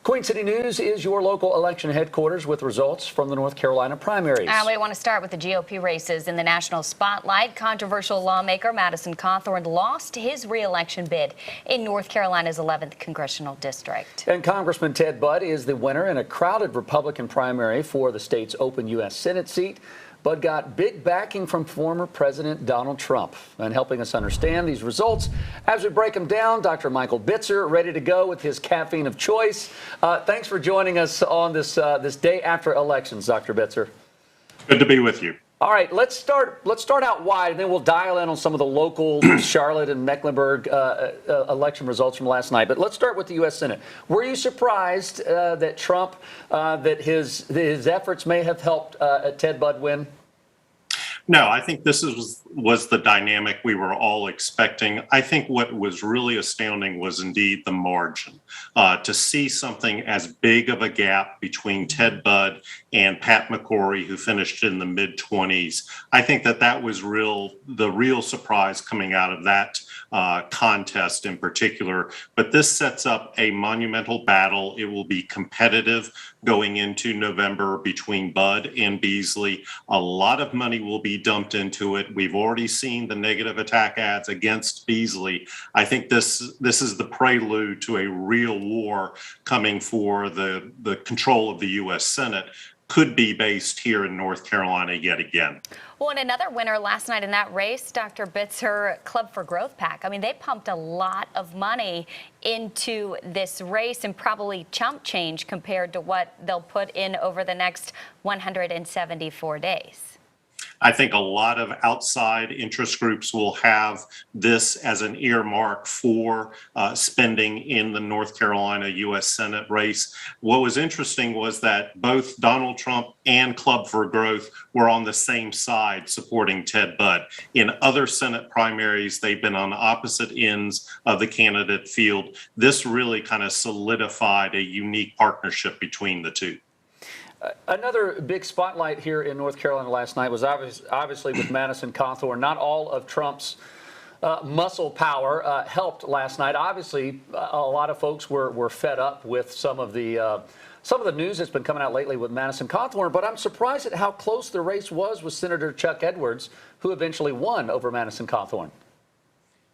Queen City News is your local election headquarters with results from the North Carolina primaries. We want to start with the GOP races in the national spotlight. Controversial lawmaker Madison Cawthorn lost his re-election bid in North Carolina's 11th congressional district. And Congressman Ted Budd is the winner in a crowded Republican primary for the state's open U.S. Senate seat. Budd got big backing from former President Donald Trump. And helping us understand these results as we break them down, Dr. Michael Bitzer, ready to go with his caffeine of choice. Thanks for joining us on this day after elections, Dr. Bitzer. Good to be with you. All right, let's start out wide, and then we'll dial in on some of the local Charlotte and Mecklenburg election results from last night. But let's start with the U.S. Senate. Were you surprised that Trump, that his efforts may have helped Ted Budd win? No, I think this was the dynamic we were all expecting. I think what was really astounding was indeed the margin. To see something as big of a gap between Ted Budd and Pat McCrory, who finished in the mid-20s, I think that was the real surprise coming out of that contest in particular. But this sets up a monumental battle. It will be competitive going into November between Budd and Beasley. A lot of money will be dumped into it. We've already seen the negative attack ads against Beasley. I think this is the prelude to a real war coming for the control of the U.S. Senate. Could be based here in North Carolina yet again. Well, and another winner last night in that race, Dr. Bitzer, Club for Growth PAC. I mean, they pumped a lot of money into this race and probably chump change compared to what they'll put in over the next 174 days. I think a lot of outside interest groups will have this as an earmark for spending in the North Carolina U.S. Senate race. What was interesting was that both Donald Trump and Club for Growth were on the same side supporting Ted Budd. In other Senate primaries, they've been on opposite ends of the candidate field. This really kind of solidified a unique partnership between the two. Another big spotlight here in North Carolina last night was obviously with Madison Cawthorn. Not all of Trump's muscle power helped last night. Obviously, a lot of folks were fed up with some of the news that's been coming out lately with Madison Cawthorn, but I'm surprised at how close the race was with Senator Chuck Edwards, who eventually won over Madison Cawthorn.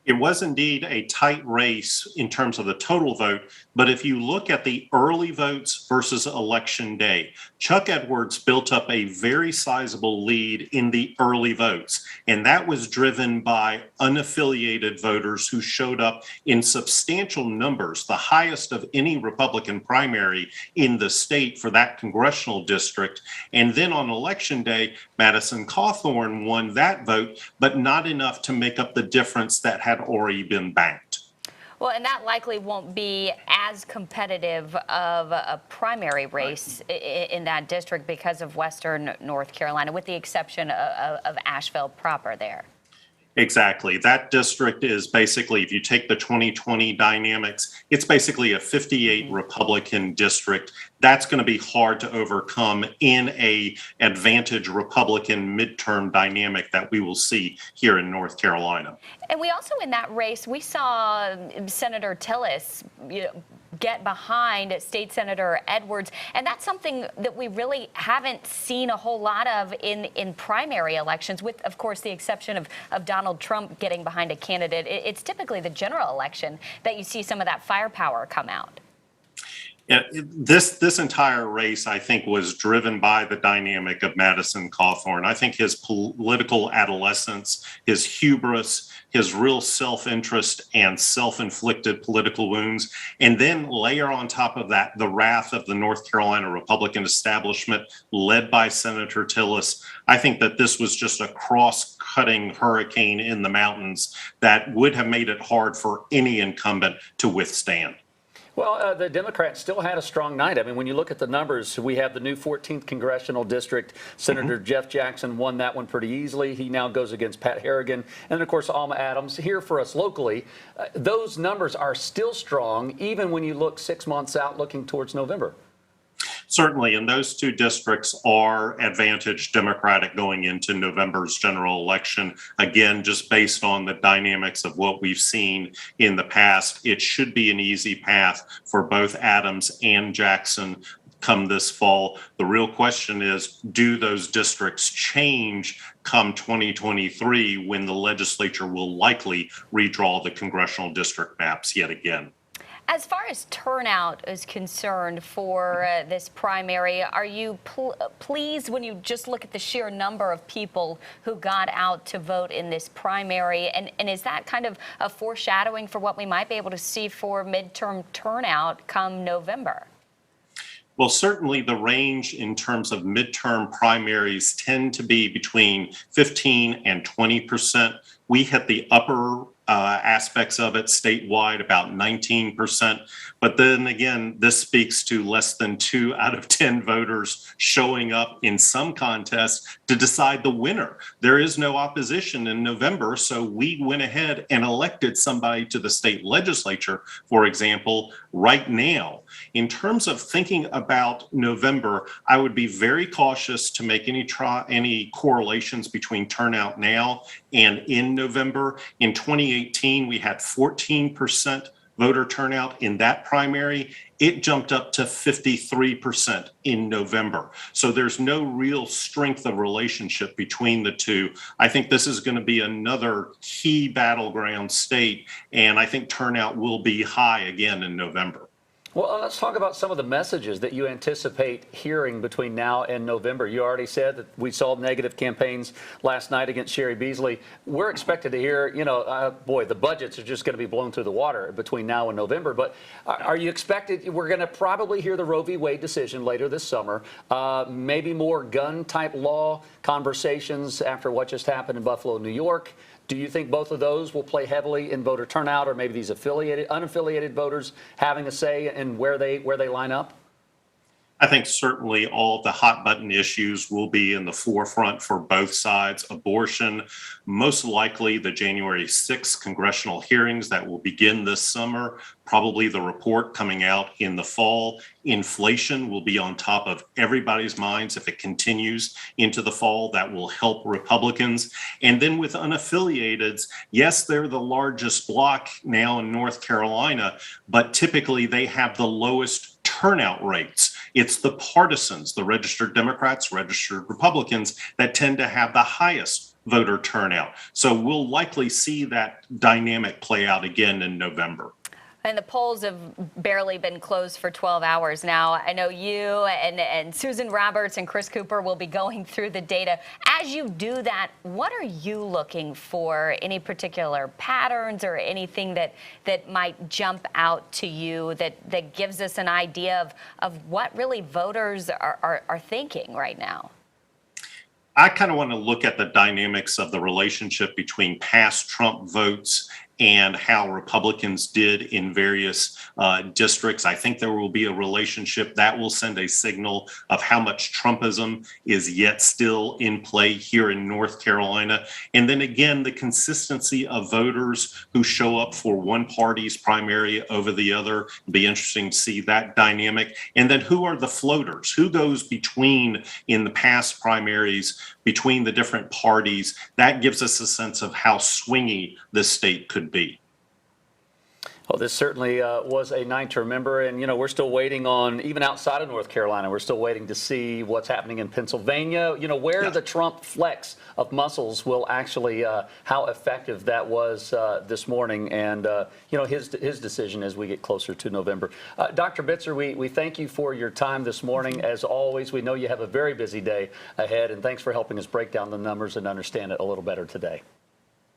It was indeed a tight race in terms of the total vote, but if you look at the early votes versus election day, Chuck Edwards built up a very sizable lead in the early votes, and that was driven by unaffiliated voters who showed up in substantial numbers, the highest of any Republican primary in the state for that congressional district. And then on election day, Madison Cawthorn won that vote, but not enough to make up the difference that had already been banked. Well, and that likely won't be as competitive of a primary race in that district because of Western North Carolina, with the exception of Asheville proper there. Exactly. That district is basically, if you take the 2020 dynamics, it's basically a 58 Republican district. That's going to be hard to overcome in a advantage Republican midterm dynamic that we will see here in North Carolina. And we also, in that race, we saw Senator Tillis get behind State Senator Edwards, and that's something that we really haven't seen a whole lot of in primary elections, with, of course, the exception of Donald Trump getting behind a candidate. It's typically the general election that you see some of that firepower come out. Yeah, this entire race, I think, was driven by the dynamic of Madison Cawthorn. I think his political adolescence, his hubris, his real self-interest and self-inflicted political wounds, and then layer on top of that the wrath of the North Carolina Republican establishment led by Senator Tillis. I think that this was just a cross-cutting hurricane in the mountains that would have made it hard for any incumbent to withstand. Well, the Democrats still had a strong night. I mean, when you look at the numbers, we have the new 14th congressional district. Senator Jeff Jackson won that one pretty easily. He now goes against Pat Harrigan. And, of course, Alma Adams. Here for us locally, those numbers are still strong, even when you look 6 months out looking towards November. Certainly, and those two districts are advantaged Democratic going into November's general election. Again, just based on the dynamics of what we've seen in the past, it should be an easy path for both Adams and Jackson come this fall. The real question is, do those districts change come 2023 when the legislature will likely redraw the congressional district maps yet again? As far as turnout is concerned for this primary, are you pleased when you just look at the sheer number of people who got out to vote in this primary? And is that kind of a foreshadowing for what we might be able to see for midterm turnout come November? Well, certainly the range in terms of midterm primaries tend to be between 15 and 20%. We hit the upper aspects of it statewide, about 19%. But then again, this speaks to less than 2 out of 10 voters showing up in some contest to decide the winner. There is no opposition in November, so we went ahead and elected somebody to the state legislature, for example, right now. In terms of thinking about November, I would be very cautious to make any correlations between turnout now and in November. In 2018, we had 14% voter turnout in that primary. It jumped up to 53% in November. So there's no real strength of relationship between the two. I think this is going to be another key battleground state, and I think turnout will be high again in November. Well, let's talk about some of the messages that you anticipate hearing between now and November. You already said that we saw negative campaigns last night against Sherry Beasley. We're expected to hear, boy, the budgets are just going to be blown through the water between now and November. But are you expected, we're going to probably hear the Roe v. Wade decision later this summer, maybe more gun-type law conversations after what just happened in Buffalo, New York. Do you think both of those will play heavily in voter turnout, or maybe these unaffiliated voters having a say in where they line up? I think certainly all of the hot button issues will be in the forefront for both sides. Abortion, most likely the January 6th congressional hearings that will begin this summer, probably the report coming out in the fall. Inflation will be on top of everybody's minds if it continues into the fall. That will help Republicans. And then with unaffiliateds, yes, they're the largest bloc now in North Carolina, but typically they have the lowest turnout rates. It's the partisans, the registered Democrats, registered Republicans, that tend to have the highest voter turnout. So we'll likely see that dynamic play out again in November. And the polls have barely been closed for 12 hours now. I know you and Susan Roberts and Chris Cooper will be going through the data. As you do that, what are you looking for? Any particular patterns or anything that might jump out to you that gives us an idea of what really voters are thinking right now? I kind of want to look at the dynamics of the relationship between past Trump votes and how Republicans did in various districts. I think there will be a relationship that will send a signal of how much Trumpism is yet still in play here in North Carolina. And then again, the consistency of voters who show up for one party's primary over the other. It'll be interesting to see that dynamic. And then who are the floaters? Who goes between in the past primaries between the different parties? That gives us a sense of how swingy this state could be. Well, this certainly was a night to remember. And, we're still waiting on, even outside of North Carolina, we're still waiting to see what's happening in Pennsylvania, where the Trump flex of muscles will actually, how effective that was this morning. And, his decision as we get closer to November. Dr. Bitzer, we thank you for your time this morning. As always, we know you have a very busy day ahead. And thanks for helping us break down the numbers and understand it a little better today.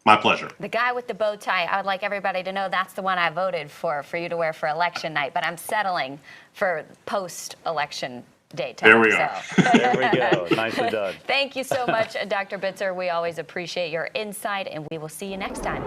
My pleasure. The guy with the bow tie, I would like everybody to know that's the one I voted for you to wear for election night, but I'm settling for post-election day time. There we are. There we go. Nicely done. Thank you so much, Dr. Bitzer. We always appreciate your insight, and we will see you next time.